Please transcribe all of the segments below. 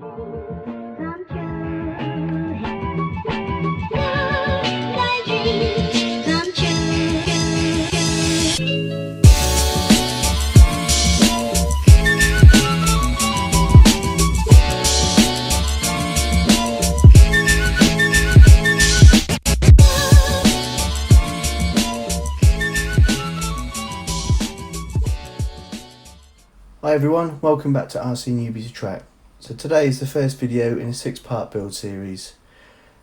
come true. Love, thy dreams come true. Hi everyone, welcome back to RC Mi1v2. So today is the first video in a 6-part build series.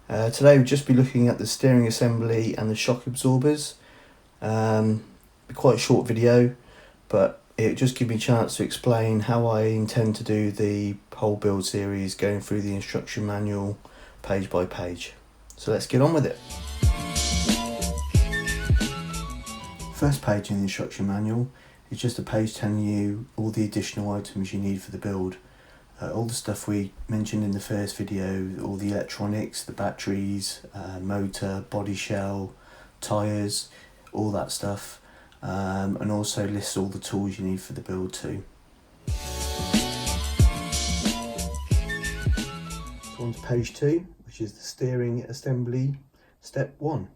Today we'll just be looking at the steering assembly and the shock absorbers. Quite a short video, but it'll just give me a chance to explain how I intend to do the whole build series, going through the instruction manual page by page. So let's get on with it. First page in the instruction manual is just a page telling you all the additional items you need for the build. All the stuff we mentioned in the first video, all the electronics, the batteries, motor, body shell, tyres, all that stuff, and also lists all the tools you need for the build too. So on to page 2, which is the steering assembly step 1.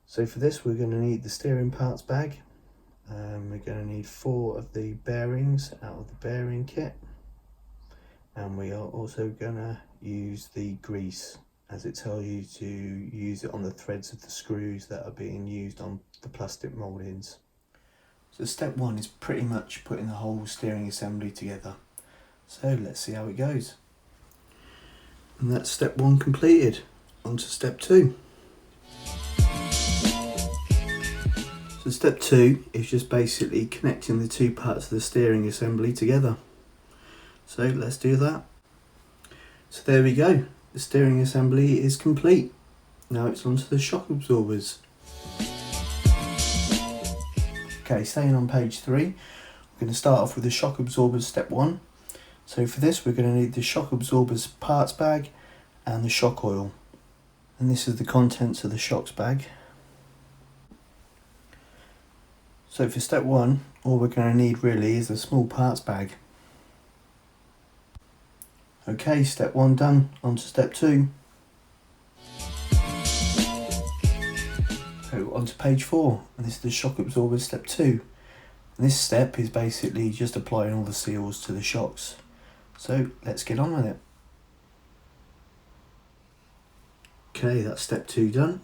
So for this we're going to need the steering parts bag. We're going to need 4 of the bearings out of the bearing kit, and we are also going to use the grease, as it tells you to use it on the threads of the screws that are being used on the plastic mouldings. So step 1 is pretty much putting the whole steering assembly together. So let's see how it goes. And that's step 1 completed. On to step 2. So step 2 is just basically connecting the 2 parts of the steering assembly together. So let's do that. So there we go, the steering assembly is complete. Now it's onto the shock absorbers. Okay, staying on page 3, we're going to start off with the shock absorbers step 1. So for this we're going to need the shock absorbers parts bag and the shock oil. And this is the contents of the shocks bag. So for step 1, all we're going to need really is a small parts bag. Okay, step 1 done, on to step 2. So on to page 4, and this is the shock absorbers step 2. And this step is basically just applying all the seals to the shocks. So let's get on with it. Okay, that's step 2 done.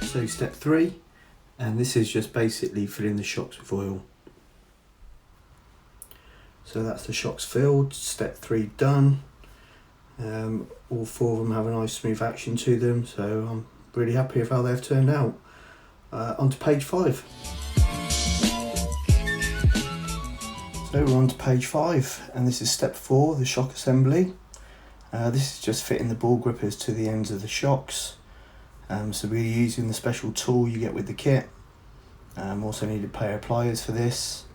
So step 3, and this is just basically filling the shocks with oil. So that's the shocks filled, step 3 done. All 4 of them have a nice smooth action to them, so I'm really happy with how they've turned out. On to page 5. So we're on to page 5, and this is step 4, the shock assembly. This is just fitting the ball grippers to the ends of the shocks. So we're using the special tool you get with the kit. Also need a pair of pliers for this.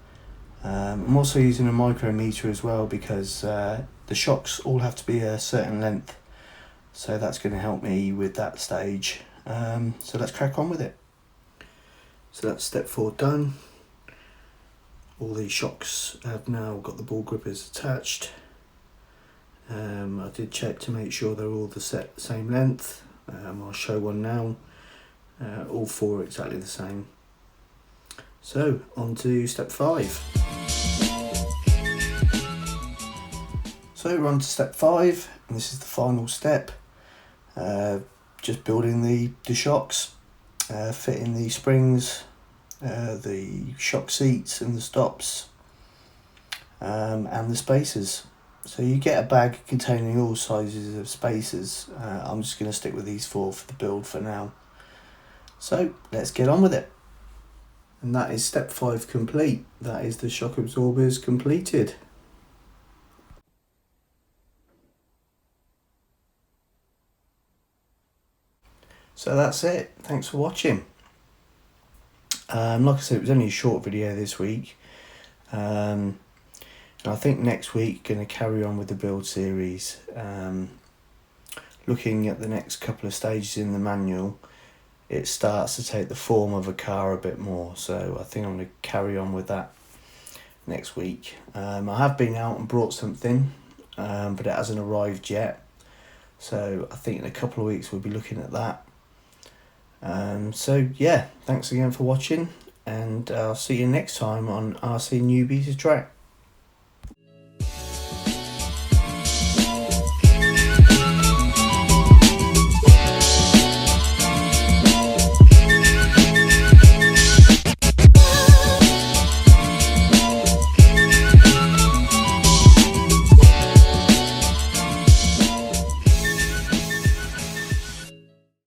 I'm also using a micrometer as well, because the shocks all have to be a certain length. So that's going to help me with that stage. So let's crack on with it. So that's step 4 done. All these shocks have now got the ball grippers attached. I did check to make sure they're all the same length. I'll show one now. All 4 are exactly the same. So on to step 5. So we're on to step 5, and this is the final step. Just building the shocks, fitting the springs, the shock seats and the stops, and the spacers. So you get a bag containing all sizes of spacers. I'm just going to stick with these 4 for the build for now. So let's get on with it. And that is step 5 complete. That is the shock absorbers completed. So that's it. Thanks for watching. Like I said, it was only a short video this week. And I think next week going to carry on with the build series. Looking at the next couple of stages in the manual, it starts to take the form of a car a bit more. So I think I'm going to carry on with that. next week. I have been out and brought something, but it hasn't arrived yet. So I think in a couple of weeks we'll be looking at that. So yeah, thanks again for watching, and I'll see you next time on RC Newbies Track.